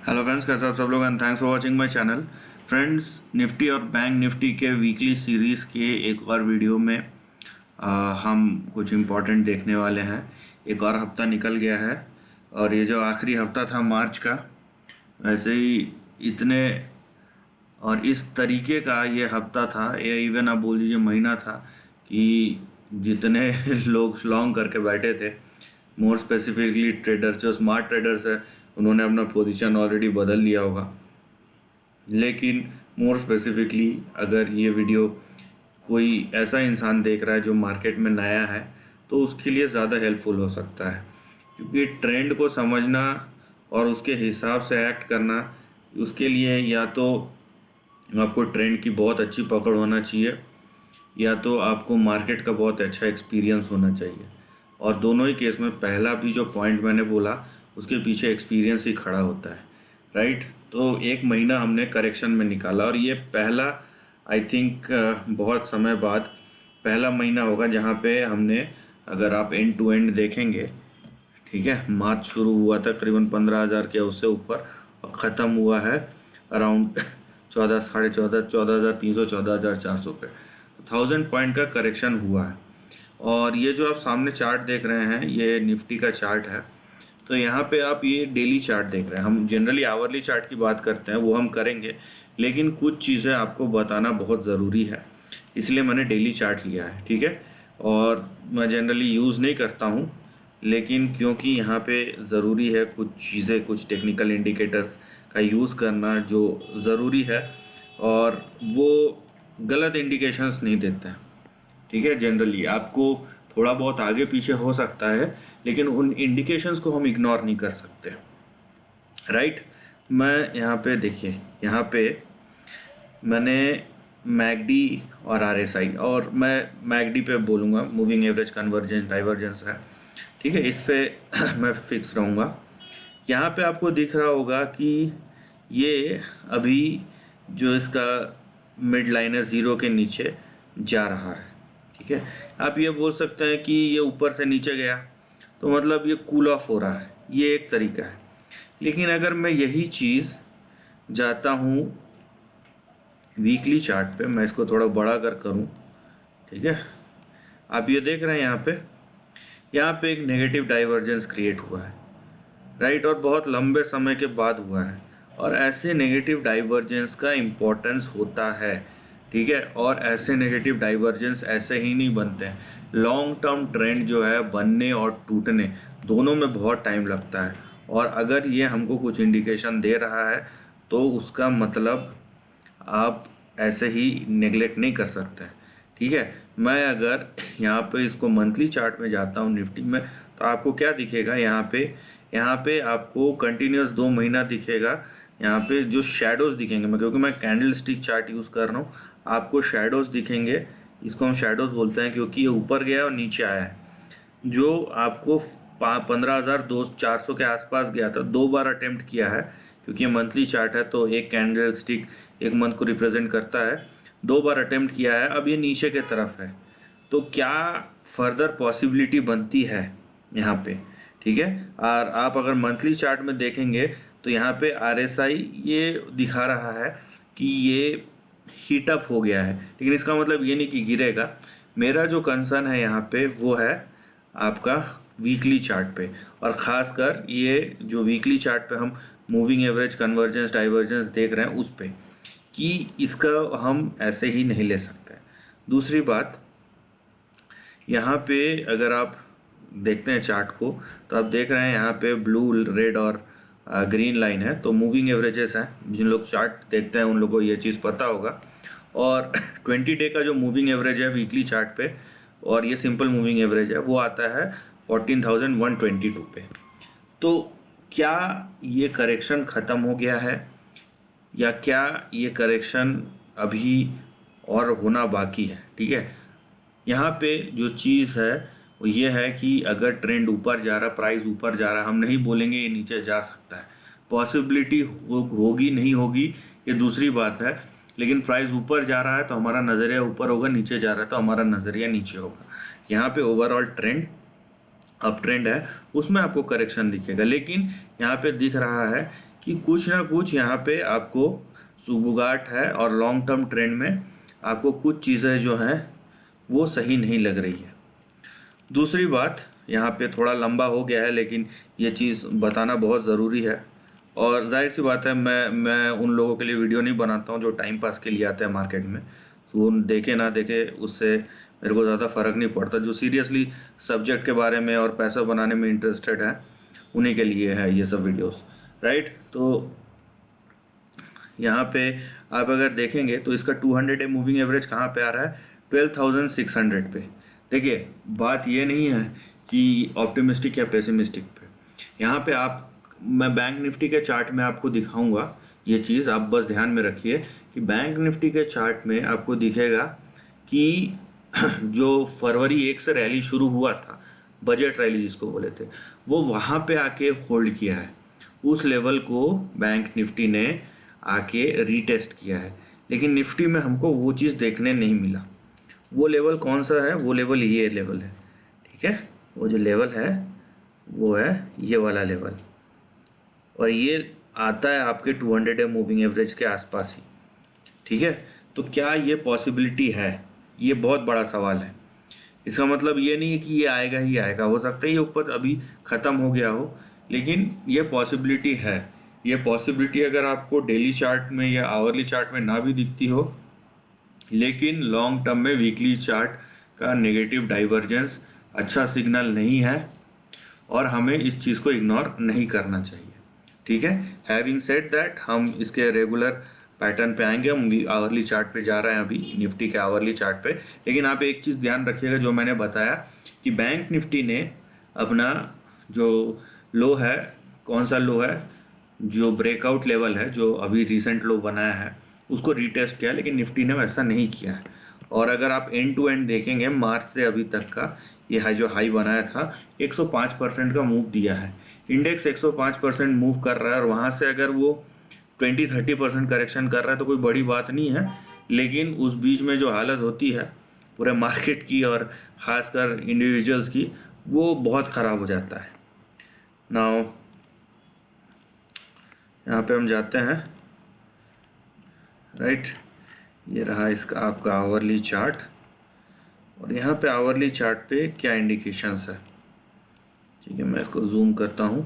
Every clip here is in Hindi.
हेलो फ्रेंड्स, कैसे आप सब लोग and thanks for watching my channel. Friends, Nifty और बैंक निफ्टी के वीकली सीरीज़ के एक और वीडियो में हम कुछ इम्पोर्टेंट देखने वाले हैं। एक और हफ्ता निकल गया है और ये जो आखिरी हफ्ता था मार्च का, वैसे ही इतने और इस तरीके का ये हफ्ता था, या इवन आप बोल दीजिए महीना था, कि जितने लोग लॉन्ग करके बैठे थे, मोर स्पेसिफिकली ट्रेडर्स, जो स्मार्ट ट्रेडर्स है, उन्होंने अपना पोजीशन ऑलरेडी बदल लिया होगा। लेकिन मोर स्पेसिफिकली अगर ये वीडियो कोई ऐसा इंसान देख रहा है जो मार्केट में नया है, तो उसके लिए ज़्यादा हेल्पफुल हो सकता है, क्योंकि ट्रेंड को समझना और उसके हिसाब से एक्ट करना, उसके लिए या तो आपको ट्रेंड की बहुत अच्छी पकड़ होना चाहिए, या तो आपको मार्केट का बहुत अच्छा एक्सपीरियंस होना चाहिए। और दोनों ही केस में पहला भी जो पॉइंट मैंने बोला, उसके पीछे एक्सपीरियंस ही खड़ा होता है, राइट। तो एक महीना हमने करेक्शन में निकाला और ये पहला, आई थिंक बहुत समय बाद पहला महीना होगा जहाँ पे हमने, अगर आप एंड टू एंड देखेंगे, ठीक है, मार्च शुरू हुआ था करीबन 15,000 के उससे ऊपर और ख़त्म हुआ है अराउंड 14, 14,500, 14,300, 14,400 पे। 1,000 पॉइंट का करेक्शन हुआ है। और ये जो आप सामने चार्ट देख रहे हैं, ये निफ्टी का चार्ट है। तो यहाँ पे आप ये डेली चार्ट देख रहे हैं। हम जनरली आवरली चार्ट की बात करते हैं, वो हम करेंगे, लेकिन कुछ चीज़ें आपको बताना बहुत ज़रूरी है, इसलिए मैंने डेली चार्ट लिया है, ठीक है। और मैं जनरली यूज़ नहीं करता हूँ, लेकिन क्योंकि यहाँ पे ज़रूरी है कुछ चीज़ें, कुछ टेक्निकल इंडिकेटर्स का यूज़ करना जो ज़रूरी है, और वो गलत इंडिकेशंस नहीं देते हैं, ठीक है। जनरली आपको थोड़ा बहुत आगे पीछे हो सकता है, लेकिन उन इंडिकेशंस को हम इग्नोर नहीं कर सकते, राइट। मैं यहाँ पे देखिए, यहाँ पे मैंने मैकडी और आरएसआई, और मैं मैकडी पे बोलूँगा, मूविंग एवरेज कन्वर्जेंस डाइवर्जेंस है, ठीक है, इस पे मैं फिक्स रहूँगा। यहाँ पे आपको दिख रहा होगा कि ये अभी जो इसका मिड लाइन है, ज़ीरो के नीचे जा रहा है, ठीक है। आप ये बोल सकते हैं कि ये ऊपर से नीचे गया तो मतलब ये कूल ऑफ हो रहा है, ये एक तरीका है। लेकिन अगर मैं यही चीज़ जाता हूँ वीकली चार्ट पे, मैं इसको थोड़ा बड़ा कर करूँ, ठीक है, आप ये देख रहे हैं यहाँ पे एक नेगेटिव डाइवर्जेंस क्रिएट हुआ है, राइट, और बहुत लंबे समय के बाद हुआ है। और ऐसे नेगेटिव डाइवर्जेंस का इम्पोर्टेंस होता है, ठीक है। और ऐसे नेगेटिव डाइवर्जेंस ऐसे ही नहीं बनते हैं। लॉन्ग टर्म ट्रेंड जो है, बनने और टूटने दोनों में बहुत टाइम लगता है। और अगर ये हमको कुछ इंडिकेशन दे रहा है, तो उसका मतलब आप ऐसे ही नेगलेक्ट नहीं कर सकते हैं, ठीक है। मैं अगर यहाँ पे इसको मंथली चार्ट में जाता हूँ निफ्टी में, तो आपको क्या दिखेगा, यहाँ पे आपको कंटिन्यूस 2 महीना दिखेगा। यहाँ पे जो शेडोज़ दिखेंगे, मैं क्योंकि मैं कैंडल स्टिक चार्ट यूज़ कर रहा हूँ, आपको शेडोज़ दिखेंगे। इसको हम शेडोज़ बोलते हैं क्योंकि ये ऊपर गया और नीचे आया है। जो आपको 15,400 के आसपास गया था, 2 बार अटेम्प्ट किया है, क्योंकि ये मंथली चार्ट है, तो एक कैंडल स्टिक एक मंथ को रिप्रेजेंट करता है। 2 बार अटेम्प्ट किया है, अब ये नीचे के तरफ है। तो क्या फर्दर पॉसिबिलिटी बनती है यहाँ पे, ठीक है। और आप अगर मंथली चार्ट में देखेंगे, तो यहाँ पे आरएसआई ये दिखा रहा है कि ये हीट अप हो गया है, लेकिन इसका मतलब ये नहीं कि गिरेगा। मेरा जो कंसर्न है यहाँ पे, वो है आपका वीकली चार्ट पे, और ख़ासकर ये जो वीकली चार्ट पे हम मूविंग एवरेज कन्वर्जेंस डाइवर्जेंस देख रहे हैं, उस पे, कि इसका हम ऐसे ही नहीं ले सकते। दूसरी बात, यहाँ पे अगर आप देखते हैं चार्ट को, तो आप देख रहे हैं यहाँ पे ब्लू, रेड और ग्रीन लाइन है, तो मूविंग एवरेजेस हैं। जिन लोग चार्ट देखते हैं उन लोगों को ये चीज़ पता होगा। और 20 डे का जो मूविंग एवरेज है वीकली चार्ट पे, और ये सिंपल मूविंग एवरेज है, वो आता है 14,122 पे। तो क्या ये करेक्शन ख़त्म हो गया है, या क्या ये करेक्शन अभी और होना बाकी है, ठीक है। यहाँ पे जो चीज़ है वो ये है कि अगर ट्रेंड ऊपर जा रहा, प्राइस ऊपर जा रहा, हम नहीं बोलेंगे ये नीचे जा सकता है। पॉसिबिलिटी होगी नहीं होगी ये दूसरी बात है, लेकिन प्राइस ऊपर जा रहा है तो हमारा नज़रिया ऊपर होगा, नीचे जा रहा है तो हमारा नज़रिया नीचे होगा। यहाँ पे ओवरऑल ट्रेंड अप ट्रेंड है, उसमें आपको करेक्शन दिखेगा। लेकिन यहाँ पे दिख रहा है कि कुछ ना कुछ यहाँ पे आपको सुबुगाहट है और लॉन्ग टर्म ट्रेंड में आपको कुछ चीज़ें जो हैं वो सही नहीं लग रही है। दूसरी बात, यहाँ पे थोड़ा लंबा हो गया है लेकिन ये चीज़ बताना बहुत ज़रूरी है, और जाहिर सी बात है मैं उन लोगों के लिए वीडियो नहीं बनाता हूँ जो टाइम पास के लिए आते हैं मार्केट में। तो वो देखे ना देखे उससे मेरे को ज़्यादा फ़र्क नहीं पड़ता। जो सीरियसली सब्जेक्ट के बारे में और पैसा बनाने में इंटरेस्टेड है उन्हीं के लिए है ये सब वीडियोस, राइट। तो यहाँ पे आप अगर देखेंगे तो इसका 200 डे मूविंग एवरेज कहाँ पे आ रहा है, 12,600 पे। देखिए बात ये नहीं है कि ऑप्टिमिस्टिक या पेसिमिस्टिक पे, यहाँ पे आप, मैं बैंक निफ्टी के चार्ट में आपको दिखाऊंगा ये चीज़, आप बस ध्यान में रखिए कि बैंक निफ्टी के चार्ट में आपको दिखेगा कि जो फरवरी 1 से रैली शुरू हुआ था, बजट रैली जिसको बोले थे, वो वहाँ पे आके होल्ड किया है। उस लेवल को बैंक निफ्टी ने आके रीटेस्ट किया है, लेकिन निफ्टी में हमको वो चीज़ देखने नहीं मिला। वो लेवल कौन सा है, वो लेवल ये लेवल है, ठीक है। वो जो लेवल है वो है ये वाला लेवल, और ये आता है आपके 200 डे मूविंग एवरेज के आसपास ही, ठीक है। तो क्या ये पॉसिबिलिटी है, ये बहुत बड़ा सवाल है। इसका मतलब ये नहीं है कि ये आएगा ही आएगा, हो सकता है ये ऊपर अभी ख़त्म हो गया हो, लेकिन ये पॉसिबिलिटी है। ये पॉसिबिलिटी अगर आपको डेली चार्ट में या आवरली चार्ट में ना भी दिखती हो, लेकिन लॉन्ग टर्म में वीकली चार्ट का नेगेटिव डाइवर्जेंस अच्छा सिग्नल नहीं है और हमें इस चीज़ को इग्नोर नहीं करना चाहिए, ठीक है। हैविंग सेड दैट, हम इसके रेगुलर पैटर्न पे आएंगे। हम आवरली चार्ट पे जा रहे हैं अभी, निफ्टी के आवरली चार्ट पे। लेकिन आप एक चीज़ ध्यान रखिएगा जो मैंने बताया कि बैंक निफ्टी ने अपना जो लो है, कौन सा लो है, जो ब्रेकआउट लेवल है जो अभी रिसेंट लो बनाया है उसको रीटेस्ट किया, लेकिन निफ्टी ने वैसा नहीं किया है। और अगर आप एंड टू एंड देखेंगे मार्च से अभी तक का ये हाई जो हाई बनाया था 105% का मूव दिया है। इंडेक्स 105% मूव कर रहा है और वहाँ से अगर वो 20-30% करेक्शन कर रहा है तो कोई बड़ी बात नहीं है, लेकिन उस बीच में जो हालत होती है पूरे मार्केट की और ख़ासकर इंडिविजुअल्स की, वो बहुत ख़राब हो जाता है। नाउ यहाँ पे हम जाते हैं, राइट। ये रहा इसका आपका आवरली चार्ट, और यहाँ पे आवरली चार्ट पे क्या इंडिकेशंस है, ठीक है। मैं इसको जूम करता हूँ।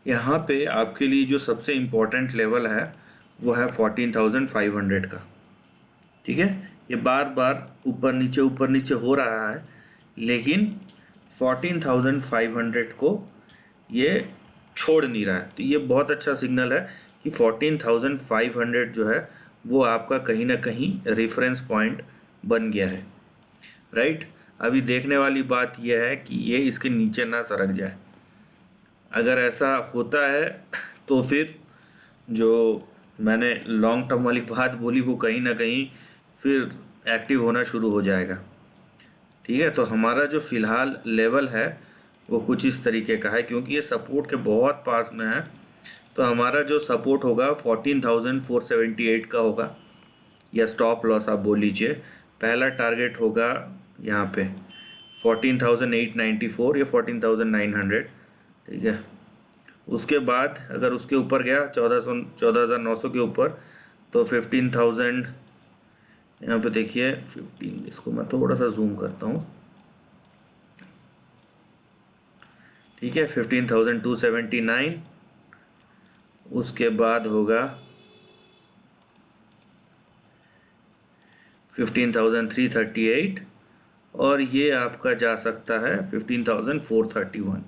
यहाँ पे आपके लिए जो सबसे इम्पोर्टेंट लेवल है वो है 14,500 का, ठीक है। ये बार बार ऊपर नीचे हो रहा है, लेकिन 14,500 को ये छोड़ नहीं रहा है। तो ये बहुत अच्छा सिग्नल है कि 14,500 जो है वो आपका कहीं ना कहीं रेफरेंस पॉइंट बन गया है, राइट। अभी देखने वाली बात यह है कि ये इसके नीचे ना सरक जाए। अगर ऐसा होता है तो फिर जो मैंने लॉन्ग टर्म वाली बात बोली वो कहीं ना कहीं फिर एक्टिव होना शुरू हो जाएगा, ठीक है। तो हमारा जो फ़िलहाल लेवल है वो कुछ इस तरीके का है, क्योंकि ये सपोर्ट के बहुत पास में है। तो हमारा जो सपोर्ट होगा 14,478 का होगा, या स्टॉप लॉस आप बोल लीजिए। पहला टारगेट होगा यहाँ पे 14,894 या 14,900, ठीक है। उसके बाद अगर उसके ऊपर गया 14,900 के ऊपर तो 15,000, यहाँ पे देखिए 15, इसको मैं थोड़ा सा जूम करता हूँ, ठीक है। 15,279, उसके बाद होगा 15,338, और ये आपका जा सकता है 15,431।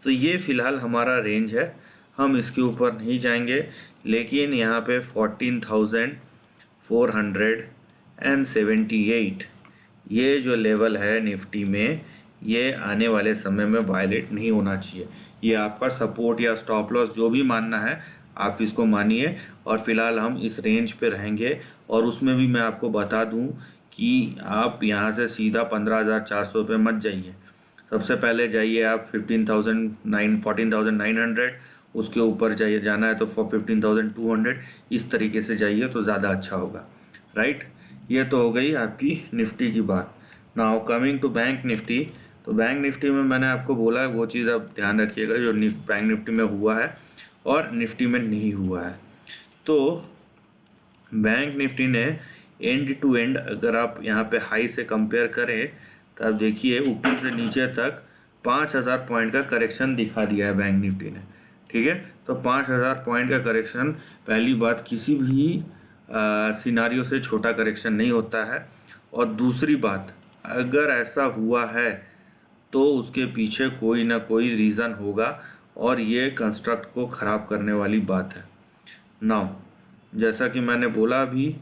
तो ये फ़िलहाल हमारा रेंज है, हम इसके ऊपर नहीं जाएंगे। लेकिन यहाँ पे 14,478 ये जो लेवल है निफ्टी में, ये आने वाले समय में वायलेट नहीं होना चाहिए। ये आपका सपोर्ट या स्टॉप लॉस जो भी मानना है आप इसको मानिए, और फिलहाल हम इस रेंज पे रहेंगे। और उसमें भी मैं आपको बता दूं कि आप यहाँ से सीधा 15,400 पे मत जाइए। सबसे पहले जाइए आप 14,900, उसके ऊपर जाइए, जाना है तो 15,200, इस तरीके से जाइए तो ज़्यादा अच्छा होगा, राइट। ये तो हो गई आपकी निफ्टी की बात। Now coming to bank Nifty. तो बैंक निफ्टी में मैंने आपको बोला है वो चीज़ आप ध्यान रखिएगा जो बैंक निफ्टी में हुआ है और निफ्टी में नहीं हुआ है। तो बैंक निफ्टी ने एंड टू एंड अगर आप यहाँ पे हाई से कंपेयर करें तो आप देखिए ऊपर से नीचे तक 5000 पॉइंट का करेक्शन दिखा दिया है बैंक निफ्टी ने। ठीक है, तो 5000 पॉइंट का करेक्शन, पहली बात किसी भी सिनारियो से छोटा करेक्शन नहीं होता है। और दूसरी बात, अगर ऐसा हुआ है तो उसके पीछे कोई ना कोई रीज़न होगा और ये कंस्ट्रक्ट को ख़राब करने वाली बात है। नाउ जैसा कि मैंने बोला अभी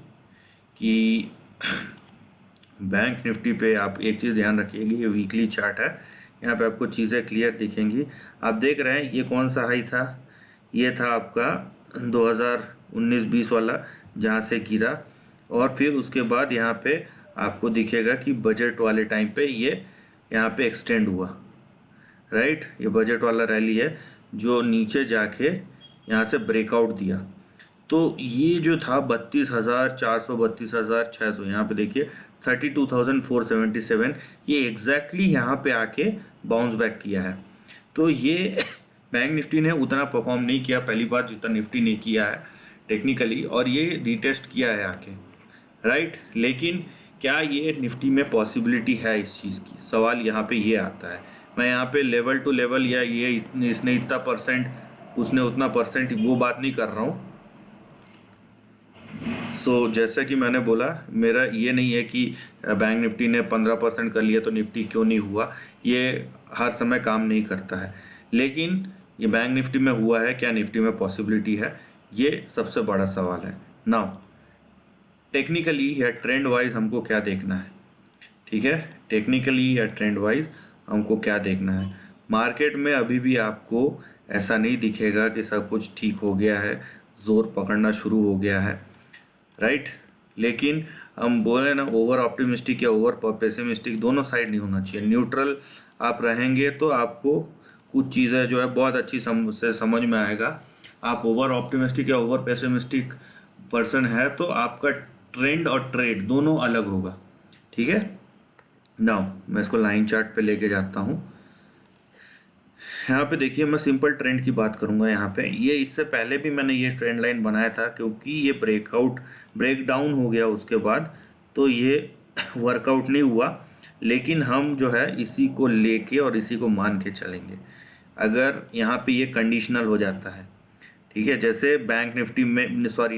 कि बैंक निफ्टी पे आप एक चीज़ ध्यान रखिएगा, ये वीकली चार्ट है, यहाँ पे आपको चीज़ें क्लियर दिखेंगी। आप देख रहे हैं ये कौन सा हाई था, ये था आपका 2019-20 वाला जहाँ से गिरा, और फिर उसके बाद यहाँ पे आपको दिखेगा कि बजट वाले टाइम पे ये यहाँ पे एक्सटेंड हुआ, राइट। ये बजट वाला रैली है जो नीचे जाके यहाँ से ब्रेकआउट दिया। तो ये जो था 32,400 32,600, यहाँ पे देखिए 32,477, ये एग्जैक्टली यहाँ पे आके बाउंस बैक किया है। तो ये बैंक निफ्टी ने उतना परफॉर्म नहीं किया, पहली बात जितना निफ्टी ने किया है टेक्निकली, और ये रीटेस्ट किया है आके, राइट। लेकिन क्या ये निफ्टी में पॉसिबिलिटी है इस चीज़ की, सवाल यहाँ पे ये आता है। मैं यहाँ पे लेवल टू लेवल या ये इसने इतना परसेंट उसने उतना परसेंट वो बात नहीं कर रहा हूँ। जैसा कि मैंने बोला, मेरा ये नहीं है कि बैंक निफ्टी ने 15% कर लिया तो निफ्टी क्यों नहीं हुआ, ये हर समय काम नहीं करता है। लेकिन ये बैंक निफ्टी में हुआ है, क्या निफ्टी में पॉसिबिलिटी है, ये सबसे बड़ा सवाल है। नाउ टेक्निकली या ट्रेंड वाइज हमको क्या देखना है, ठीक है, टेक्निकली या ट्रेंड वाइज हमको क्या देखना है। मार्केट में अभी भी आपको ऐसा नहीं दिखेगा कि सब कुछ ठीक हो गया है, जोर पकड़ना शुरू हो गया है, राइट। लेकिन हम बोले ना, ओवर ऑप्टिमिस्टिक या ओवर पेसिमिस्टिक दोनों साइड नहीं होना चाहिए, न्यूट्रल आप रहेंगे तो आपको कुछ चीज़ें जो है बहुत अच्छी से समझ में आएगा। आप ओवर ऑप्टिमिस्टिक या ओवर पेसिमिस्टिक पर्सन है तो आपका ट्रेंड और ट्रेड दोनों अलग होगा, ठीक है। नाउ मैं इसको लाइन चार्ट पे लेके जाता हूँ। यहाँ पे देखिए मैं सिंपल ट्रेंड की बात करूँगा। यहाँ पे ये इससे पहले भी मैंने ये ट्रेंड लाइन बनाया था, क्योंकि ये ब्रेक डाउन हो गया उसके बाद, तो ये वर्कआउट नहीं हुआ। लेकिन हम जो है इसी को लेके और इसी को मान के चलेंगे। अगर यहाँ पे ये कंडीशनल हो जाता है, ठीक है, जैसे बैंक निफ्टी में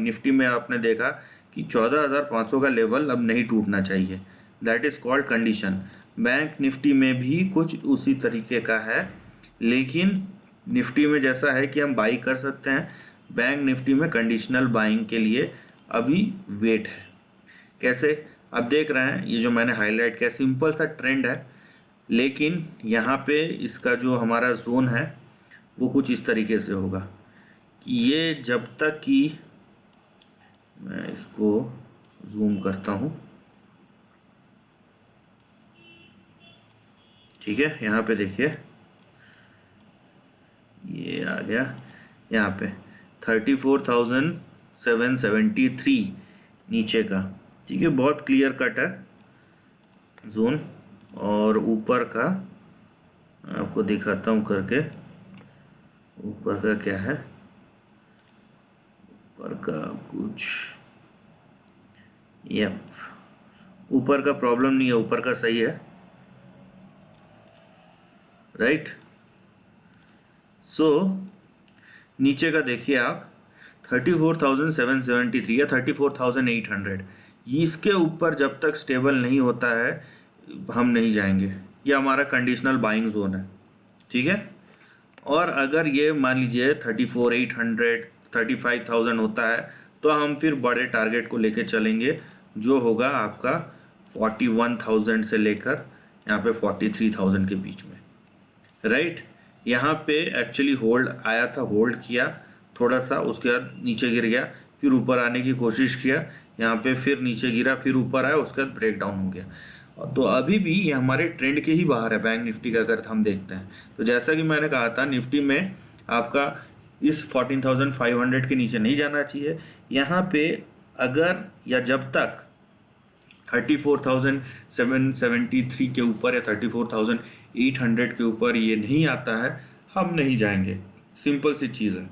निफ्टी में आपने देखा कि 14,500 का लेवल अब नहीं टूटना चाहिए, that is called condition. Bank Nifty में भी कुछ उसी तरीके का है, लेकिन निफ्टी में जैसा है कि हम बाई कर सकते हैं, बैंक निफ्टी में कंडीशनल बाइंग के लिए अभी वेट है। कैसे, अब देख रहे हैं ये जो मैंने हाईलाइट किया सिंपल सा ट्रेंड है, लेकिन यहाँ पे इसका जो हमारा जोन है वो कुछ इस तरीके से होगा कि ये जब तक कि, मैं इसको जूम करता हूँ, ठीक है, यहाँ पे देखिए ये आ गया यहाँ पे 34,773 नीचे का, ठीक है, बहुत क्लियर कट है जोन। और ऊपर का आपको दिखाता हूँ करके, ऊपर का क्या है, ऊपर का कुछ, यप, ऊपर का प्रॉब्लम नहीं है, ऊपर का सही है, राइट। नीचे का देखिए आप 34,773 या 34,800, इसके ऊपर जब तक स्टेबल नहीं होता है हम नहीं जाएंगे, ये हमारा कंडीशनल बाइंग जोन है, ठीक है। और अगर ये मान लीजिए 34,800 35,000 होता है तो हम फिर बड़े टारगेट को लेके चलेंगे, जो होगा आपका 41,000 से लेकर यहाँ पे 43,000 के बीच में, राइट। यहाँ पे एक्चुअली होल्ड आया था, होल्ड किया थोड़ा सा, उसके बाद नीचे गिर गया, फिर ऊपर आने की कोशिश किया, यहाँ पे फिर नीचे गिरा, फिर ऊपर आया, उसके बाद ब्रेक डाउन हो गया। तो अभी भी ये हमारे ट्रेंड के ही बाहर है बैंक निफ्टी का, अगर हम देखते हैं तो जैसा कि मैंने कहा था निफ्टी में आपका इस 14,500 के नीचे नहीं जाना चाहिए। यहाँ पे अगर या जब तक 34,773 के ऊपर या 34,800 के ऊपर ये नहीं आता है हम नहीं जाएंगे, सिंपल सी चीज़ है,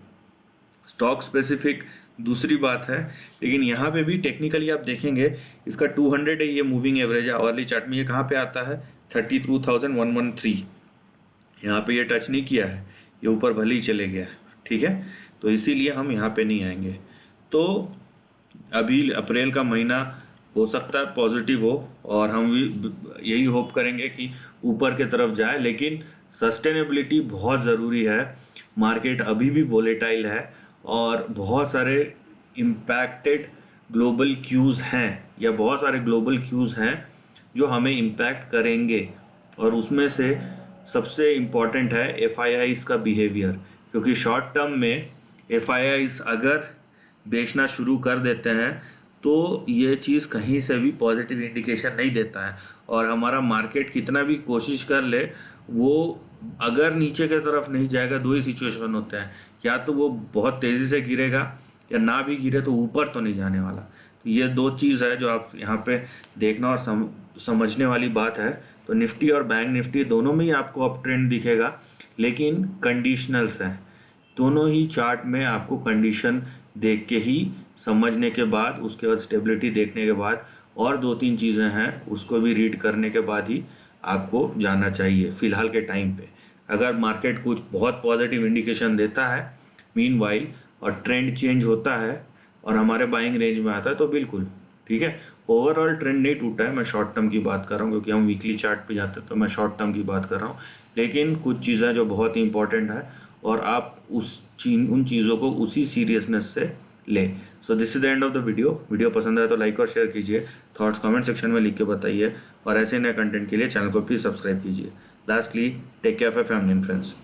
स्टॉक स्पेसिफिक दूसरी बात है, लेकिन यहाँ पे भी टेक्निकली आप देखेंगे इसका 200 है, ये मूविंग एवरेज है आवरली चार्ट में। ये कहाँ पे आता है 32,113, यहाँ पे ये टच नहीं किया है, ये ऊपर भले ही चले गया है, ठीक है। तो इसीलिए हम यहाँ पे नहीं आएंगे। तो अभी अप्रैल का महीना हो सकता है पॉजिटिव हो और हम भी यही होप करेंगे कि ऊपर के तरफ जाए, लेकिन सस्टेनेबिलिटी बहुत ज़रूरी है। मार्केट अभी भी वोलेटाइल है और बहुत सारे इम्पैक्टेड ग्लोबल क्यूज़ हैं या बहुत सारे ग्लोबल क्यूज़ हैं जो हमें इम्पैक्ट करेंगे, और उसमें से सबसे इम्पॉर्टेंट है एफआईआईज़ का बिहेवियर, क्योंकि शॉर्ट टर्म में एफआईआईज़ अगर बेचना शुरू कर देते हैं तो ये चीज़ कहीं से भी पॉजिटिव इंडिकेशन नहीं देता है, और हमारा मार्केट कितना भी कोशिश कर ले वो अगर नीचे की तरफ नहीं जाएगा, दो ही सिचुएशन होते हैं, या तो वो बहुत तेज़ी से गिरेगा या ना भी गिरे तो ऊपर तो नहीं जाने वाला। तो ये दो चीज़ है जो आप यहाँ पे देखना और समझने वाली बात है। तो निफ्टी और बैंक निफ्टी दोनों में ही आपको अप ट्रेंड दिखेगा, लेकिन कंडीशनल्स हैं, दोनों ही चार्ट में आपको कंडीशन देख के ही समझने के बाद, उसके बाद स्टेबिलिटी देखने के बाद, और दो तीन चीज़ें हैं उसको भी रीड करने के बाद ही आपको जाना चाहिए फ़िलहाल के टाइम पे। अगर मार्केट कुछ बहुत पॉजिटिव इंडिकेशन देता है मीनवाइल और ट्रेंड चेंज होता है और हमारे बाइंग रेंज में आता है तो बिल्कुल ठीक है। ओवरऑल ट्रेंड नहीं टूटा है, मैं शॉर्ट टर्म की बात कर रहा हूँ, क्योंकि हम वीकली चार्ट पे जाते हैं तो मैं शॉर्ट टर्म की बात कर रहा हूँ। लेकिन कुछ चीज़ें जो बहुत ही इंपॉर्टेंट है और आप उन चीज़ों को उसी सीरियसनेस से ले। So this is the end of the video पसंद आए तो लाइक और शेयर कीजिए, थॉट्स कमेंट सेक्शन में लिख के बताइए, और ऐसे नए कंटेंट के लिए चैनल को प्लीज़ सब्सक्राइब कीजिए। Lastly, take care of your family and friends.